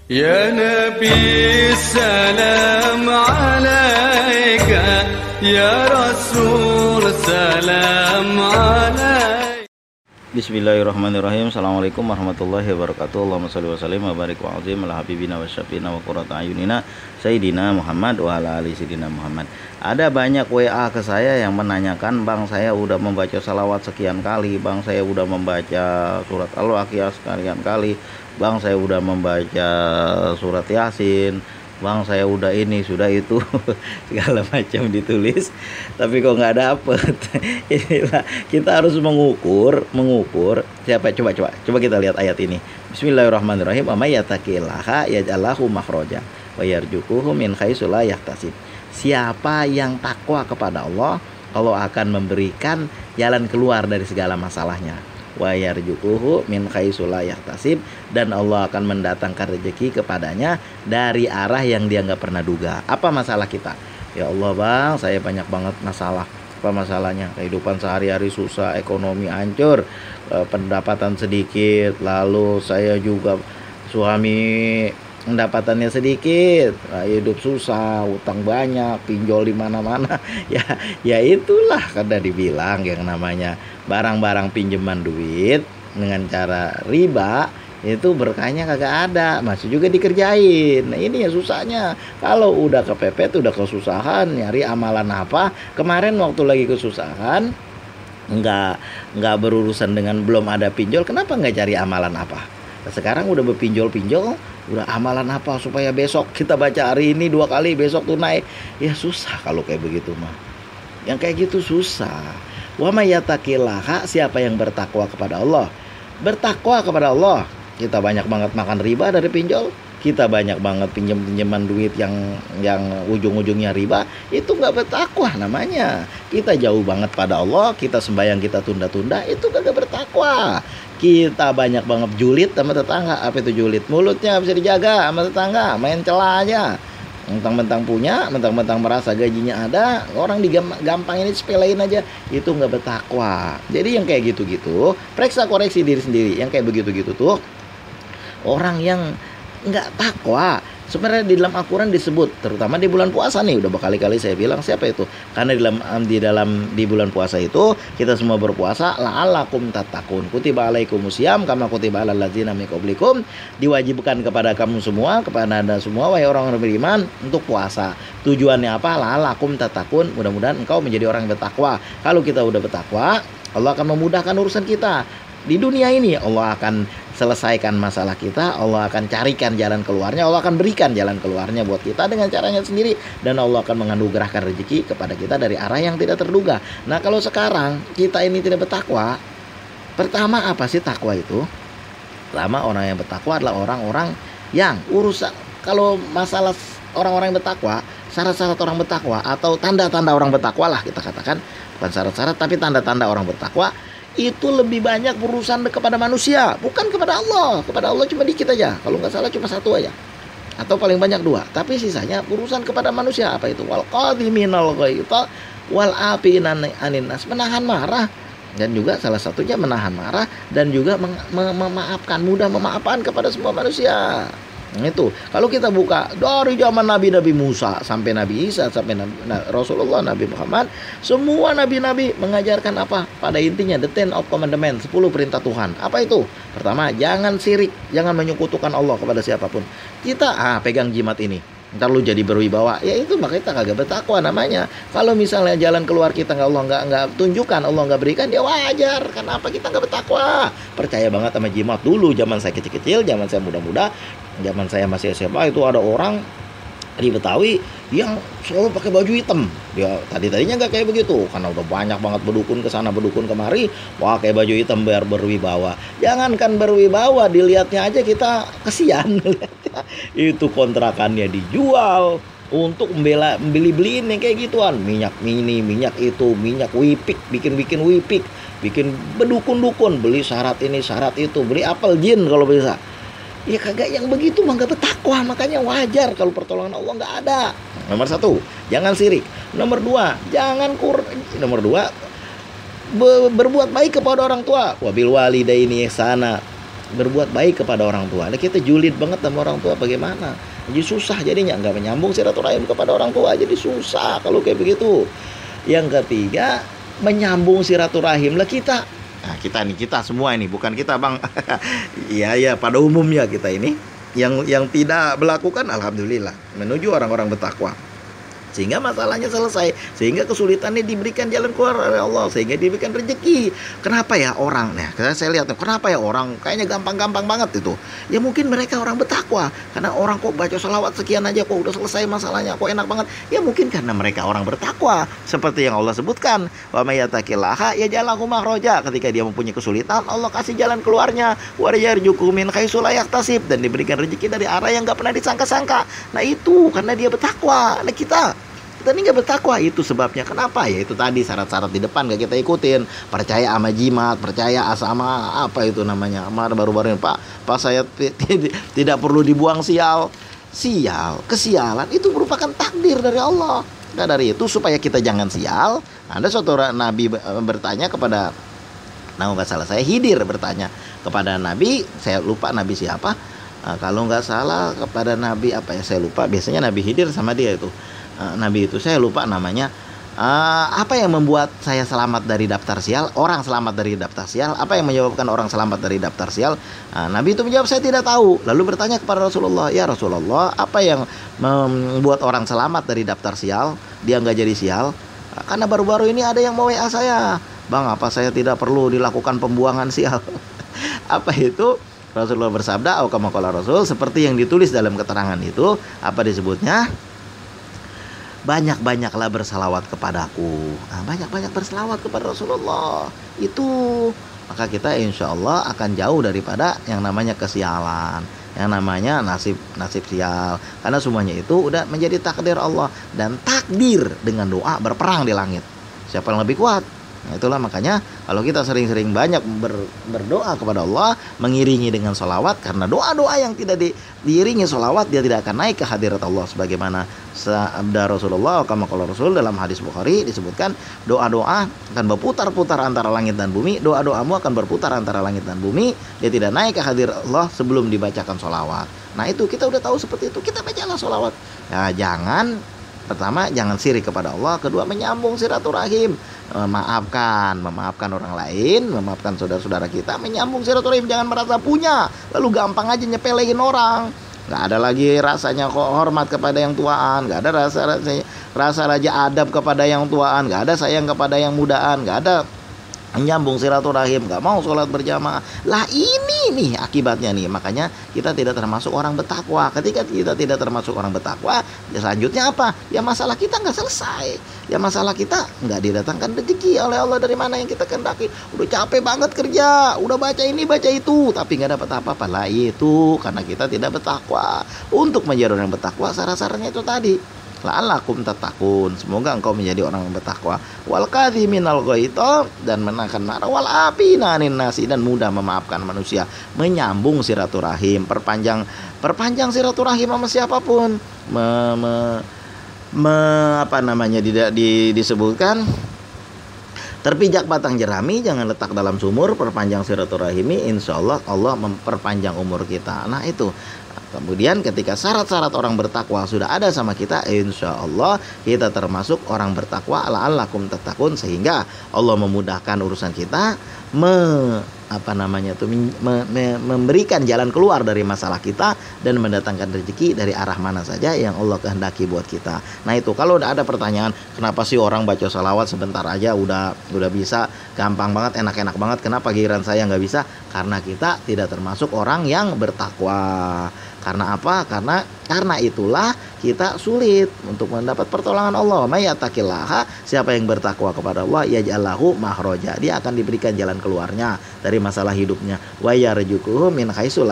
Ya Nabi salam alaika, ya Rasul salam alaika. Bismillahirrahmanirrahim. Assalamualaikum warahmatullahi wabarakatuh. Allahumma sholli wa sallim wa barik wa azim ala habibina wa syafiina wa qurrata ayunina Sayyidina Muhammad wa ala ali Sayyidina Muhammad. Ada banyak WA ke saya yang menanyakan, Bang, saya udah membaca salawat sekian kali, Bang, saya udah membaca surat Al-Waqiah sekian kali, Bang, saya udah membaca surat Yasin, Bang, saya udah ini, sudah itu, segala macam ditulis, tapi kok nggak dapet. Inilah kita harus mengukur siapa. Coba kita lihat ayat ini. Bismillahirrahmanirrahim. Amay yattaqillaha yaj'allahu makhraja wa yarzuquhu min haitsu la yahtasib. Siapa yang takwa kepada Allah, Allah akan memberikan jalan keluar dari segala masalahnya. Wa yarzuquhu min haitsu la yahtasib, dan Allah akan mendatangkan rezeki kepadanya dari arah yang dia nggak pernah duga. Apa masalah kita? Ya Allah, Bang, saya banyak banget masalah. Apa masalahnya? Kehidupan sehari-hari susah, ekonomi hancur, pendapatan sedikit, lalu saya juga suami pendapatannya sedikit, hidup susah, utang banyak, pinjol di mana-mana. Ya itulah karena dibilang yang namanya barang-barang pinjaman duit dengan cara riba itu berkahnya kagak ada, masih juga dikerjain. Nah ini ya susahnya. Kalau udah kepepet, udah kesusahan, nyari amalan apa? Kemarin waktu lagi kesusahan, nggak berurusan dengan belum ada pinjol, kenapa nggak cari amalan apa? Sekarang udah berpinjol-pinjol, udah amalan apa supaya besok kita baca hari ini 2 kali, besok tunai. Ya susah kalau kayak begitu mah. Yang kayak gitu susah. Wa may yattaqillaha, siapa yang bertakwa kepada Allah. Bertakwa kepada Allah. Kita banyak banget makan riba dari pinjol, kita banyak banget pinjaman duit yang ujung-ujungnya riba, itu nggak bertakwa namanya. Kita jauh banget pada Allah, kita sembahyang kita tunda-tunda, itu kagak bertakwa. Kita banyak banget julid sama tetangga. Apa itu julid? Mulutnya bisa dijaga sama tetangga, main celah aja. Mentang-mentang punya, mentang-mentang merasa gajinya ada, orang digampangin, sepelein aja, itu nggak bertakwa. Jadi yang kayak gitu-gitu, periksa koreksi diri sendiri. Yang kayak begitu-gitu tuh orang yang nggak takwa. Sebenarnya di dalam Al-Quran disebut, terutama di bulan puasa nih, udah berkali-kali saya bilang siapa itu. Karena di bulan puasa itu kita semua berpuasa, la'allakum tattaqun. Kutiba alaikumusiyam kama kutiba alal ladzina min qablikum. Diwajibkan kepada kamu semua, kepada Anda semua wahai orang-orang beriman untuk puasa. Tujuannya apa? La'allakum tattaqun. Mudah-mudahan engkau menjadi orang yang bertakwa. Kalau kita udah bertakwa, Allah akan memudahkan urusan kita. Di dunia ini Allah akan selesaikan masalah kita, Allah akan carikan jalan keluarnya, Allah akan berikan jalan keluarnya buat kita dengan caranya sendiri, dan Allah akan menganugerahkan rezeki kepada kita dari arah yang tidak terduga. Nah kalau sekarang kita ini tidak bertakwa, pertama apa sih takwa itu? Pertama, orang yang bertakwa adalah orang-orang yang urusan, kalau masalah orang-orang yang bertakwa, syarat-syarat orang bertakwa atau tanda-tanda orang bertakwa lah kita katakan, bukan syarat-syarat tapi tanda-tanda orang bertakwa, itu lebih banyak urusan kepada manusia, bukan kepada Allah. Kepada Allah cuma dikit aja, kalau nggak salah cuma 1 aja, atau paling banyak 2. Tapi sisanya urusan kepada manusia. Apa itu? Wal qadhiminal ghaidha wal afina anin nas, menahan marah, dan juga salah satunya menahan marah dan juga memaafkan, mudah memaafkan kepada semua manusia. Nah itu kalau kita buka dari zaman Nabi Musa sampai Nabi Isa sampai Rasulullah Nabi Muhammad, semua nabi-nabi mengajarkan apa? Pada intinya the 10 of commandment, 10 perintah Tuhan. Apa itu? Pertama, jangan syirik, jangan menyekutukan Allah kepada siapapun. Kita pegang jimat ini, ntar lu jadi berwibawa, ya itu makanya kita kagak bertakwa namanya. Kalau misalnya jalan keluar kita Allah nggak tunjukkan, Allah nggak berikan, ya wajar. Kenapa kita nggak bertakwa? Percaya banget sama jimat. Dulu zaman saya kecil-kecil, zaman saya muda-muda, zaman saya masih SMA, itu ada orang di Betawi yang selalu pakai baju hitam. Dia tadinya nggak kayak begitu, karena udah banyak banget berdukun ke sana berdukun kemari, pakai baju hitam biar berwibawa. Jangankan berwibawa, dilihatnya aja kita kesian. Itu kontrakannya dijual untuk beli-beliin yang kayak gituan, minyak mini, minyak itu, minyak wipik, bikin wipik, bikin bedukun-dukun, beli syarat ini syarat itu, beli apel jin kalau bisa. Ya kagak yang begitu mah nggak bertakwa, makanya wajar kalau pertolongan Allah nggak ada. Nomor 1, jangan sirik. Nomor 2, Nomor 2, berbuat baik kepada orang tua. Wabil walidaini ihsana. berbuat baik kepada orang tua. Nah, kita julid banget sama orang tua, bagaimana? Jadi susah jadinya, nggak menyambung silaturahim kepada orang tua, jadi susah kalau kayak begitu. Yang ketiga, menyambung silaturahim lah kita. Nah, kita semua ini, bukan kita Bang. Iya pada umumnya kita ini yang tidak melakukan, alhamdulillah, menuju orang-orang bertakwa. Sehingga masalahnya selesai, sehingga kesulitannya diberikan jalan keluar oleh Allah, sehingga diberikan rezeki. Kenapa ya orang, nah saya lihat, kenapa ya orang kayaknya gampang-gampang banget itu? Ya mungkin mereka orang bertakwa, karena orang kok baca sholawat sekian aja kok udah selesai masalahnya, kok enak banget. Ya mungkin karena mereka orang bertakwa, seperti yang Allah sebutkan, wa may yattaqillaha yaj'al lahu makhraja. Ketika dia mempunyai kesulitan, Allah kasih jalan keluarnya. Wa yarzuqhu min haitsu la yahtasib, dan diberikan rezeki dari arah yang nggak pernah disangka-sangka. Nah itu karena dia bertakwa. Nah kita ini nggak bertakwa, itu sebabnya. Kenapa? Ya itu tadi syarat-syarat di depan gak kita ikutin. Percaya sama jimat, percaya sama apa itu namanya, baru-baru ini Pak saya tidak perlu dibuang sial. Kesialan itu merupakan takdir dari Allah. Nah dari itu supaya kita jangan sial, ada suatu nabi bertanya kepada, nah nggak salah saya Khidir bertanya kepada nabi, saya lupa nabi siapa. Kalau nggak salah kepada nabi apa ya, saya lupa. Biasanya nabi Khidir sama dia itu. Nabi itu saya lupa namanya. Apa yang membuat saya selamat dari daftar sial? Orang selamat dari daftar sial. Apa yang menyebabkan orang selamat dari daftar sial? Nabi itu menjawab, saya tidak tahu. Lalu bertanya kepada Rasulullah, ya Rasulullah, apa yang membuat orang selamat dari daftar sial? Dia nggak jadi sial? Karena baru-baru ini ada yang mau WA saya, Bang, apa saya tidak perlu dilakukan pembuangan sial? Apa itu? Rasulullah bersabda, au kama qala Rasul, seperti yang ditulis dalam keterangan itu. Apa disebutnya? Banyak-banyaklah bersalawat kepadaku. Banyak-banyak bersalawat kepada Rasulullah. Itu maka kita insya Allah akan jauh daripada yang namanya kesialan, yang namanya nasib sial. Karena semuanya itu udah menjadi takdir Allah. Dan takdir dengan doa berperang di langit. Siapa yang lebih kuat? Nah itulah makanya kalau kita sering-sering banyak berdoa kepada Allah, mengiringi dengan sholawat, karena doa-doa yang tidak diiringi sholawat, dia tidak akan naik ke hadirat Allah. Sebagaimana sabda Rasulullah, kama qala Rasul, dalam hadis Bukhari disebutkan, doa-doa akan berputar-putar antara langit dan bumi. Doa-doamu akan berputar antara langit dan bumi. Dia tidak naik ke hadirat Allah sebelum dibacakan sholawat. Nah itu kita udah tahu seperti itu, kita bacalah sholawat. Nah pertama jangan sirik kepada Allah. Kedua menyambung silaturahim, memaafkan orang lain, memaafkan saudara-saudara kita, menyambung silaturahim. Jangan merasa punya lalu gampang aja nyepelein orang. Nggak ada lagi rasanya kok hormat kepada yang tuaan, nggak ada rasa raja adab kepada yang tuaan, nggak ada sayang kepada yang mudaan, nggak ada menyambung silaturahim, nggak mau sholat berjamaah. Lah ini nih akibatnya nih. Makanya kita tidak termasuk orang bertakwa. Ketika kita tidak termasuk orang bertakwa, ya selanjutnya apa? Ya masalah kita nggak selesai. Ya masalah kita nggak didatangkan rezeki oleh Allah dari mana yang kita kehendaki. Udah capek banget kerja, udah baca ini baca itu, tapi nggak dapat apa-apa. Lah itu karena kita tidak bertakwa. Untuk menjadi orang bertakwa, syarat-syaratnya itu tadi. La'allakum tattaqun, semoga engkau menjadi orang yang bertakwa. Wal kadhiminal ghaidha, dan menahan marah. Wal afina 'anin nasi, dan mudah memaafkan manusia. Menyambung silaturahim, perpanjang silaturahim sama siapapun. Apa namanya disebutkan, terpijak batang jerami jangan letak dalam sumur. Perpanjang silaturahimi, insya Allah Allah memperpanjang umur kita. Nah itu. Kemudian ketika syarat-syarat orang bertakwa sudah ada sama kita, insya Allah kita termasuk orang bertakwa. La'allakum tattaqun, sehingga Allah memudahkan urusan kita, memberikan jalan keluar dari masalah kita, dan mendatangkan rezeki dari arah mana saja yang Allah kehendaki buat kita. Nah itu kalau udah ada pertanyaan, kenapa sih orang baca salawat sebentar aja udah bisa, gampang banget, enak-enak banget, kenapa giliran saya nggak bisa? Karena kita tidak termasuk orang yang bertakwa. Karena apa? Karena itulah kita sulit untuk mendapat pertolongan Allah. May yattaqillaha, siapa yang bertakwa kepada Allah, yaj'al lahu makhraja, dia akan diberikan jalan keluarnya dari masalah hidupnya. Wa yarzuquhu min haitsu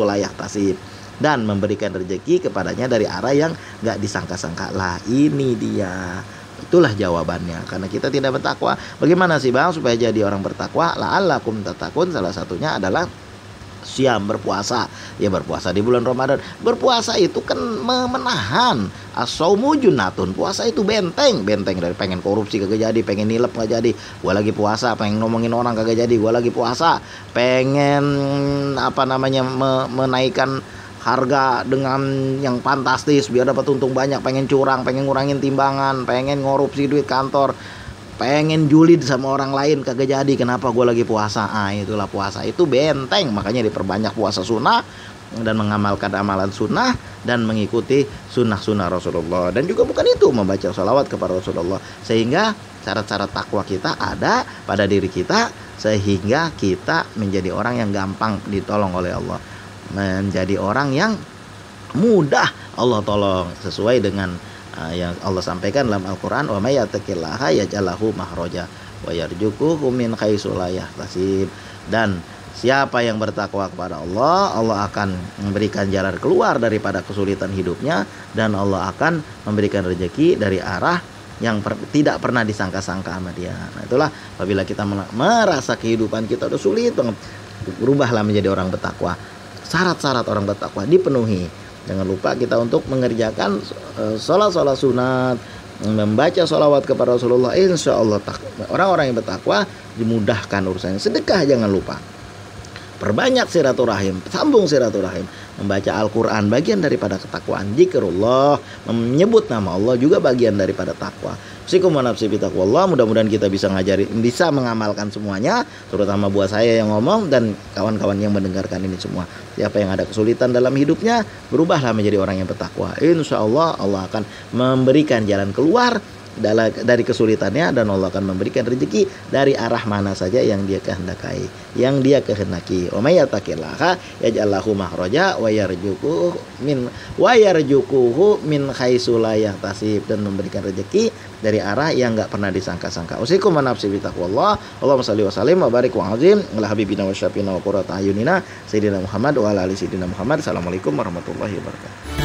la yahtasib, dan memberikan rezeki kepadanya dari arah yang enggak disangka-sangka. Lah ini dia. Itulah jawabannya. Karena kita tidak bertakwa. Bagaimana sih Bang supaya jadi orang bertakwa? La'allakum tattaqun, salah satunya adalah Siam, berpuasa. Ya berpuasa di bulan Ramadan. Berpuasa itu kan menahan. As-saumu junnatun. Puasa itu benteng dari pengen korupsi kagak jadi, pengen nilep kagak jadi, gua lagi puasa. Pengen ngomongin orang kagak jadi, gua lagi puasa. Pengen menaikkan harga dengan yang fantastis biar dapat untung banyak, pengen curang, pengen ngurangin timbangan, pengen ngorupsi duit kantor, pengen julid sama orang lain kagak jadi. Kenapa? Gue lagi puasa. Itulah puasa itu benteng. Makanya diperbanyak puasa sunnah dan mengamalkan amalan sunnah dan mengikuti sunnah-sunnah Rasulullah. Dan juga bukan itu, membaca sholawat kepada Rasulullah, sehingga syarat-syarat takwa kita ada pada diri kita, sehingga kita menjadi orang yang gampang ditolong oleh Allah, menjadi orang yang mudah Allah tolong, sesuai dengan yang Allah sampaikan dalam Al-Quran, wa may yattaqillaha yaj'al lahu makhraja wa yarzuqhu min haitsu la yahtasib. Dan siapa yang bertakwa kepada Allah, Allah akan memberikan jalan keluar daripada kesulitan hidupnya, dan Allah akan memberikan rezeki dari arah yang tidak pernah disangka-sangka sama dia. Nah, itulah apabila kita merasa kehidupan kita udah sulit banget, berubahlah menjadi orang bertakwa. Syarat-syarat orang bertakwa dipenuhi. Jangan lupa kita untuk mengerjakan sholat sunat, membaca sholawat kepada Rasulullah. Insya Allah orang-orang yang bertakwa dimudahkan urusannya. Sedekah jangan lupa. Perbanyak silaturahim, sambung silaturahim. Membaca Al-Quran bagian daripada ketakwaan. Zikrullah, menyebut nama Allah juga bagian daripada takwa. Usikum wa nafsi bitaqwallah. Mudah-mudahan kita bisa mengamalkan semuanya, terutama buat saya yang ngomong dan kawan-kawan yang mendengarkan ini semua. Siapa yang ada kesulitan dalam hidupnya, berubahlah menjadi orang yang bertakwa. Insya Allah Allah akan memberikan jalan keluar dari kesulitannya, dan Allah akan memberikan rezeki dari arah mana saja yang dia kehendaki, Wa may yattaqillaha yaj'al lahu makhraja wa yarzuquhu min haitsu la yahtasib, dan memberikan rezeki dari arah yang enggak pernah disangka-sangka. Usikum wa nafsi bitaqwallah. Allahumma shalli wa sallim wa barik wa azim ala habibina wa syafina wa qurrata ayunina sayyidina Muhammad wa ala ali sayyidina Muhammad. Assalamualaikum warahmatullahi wabarakatuh.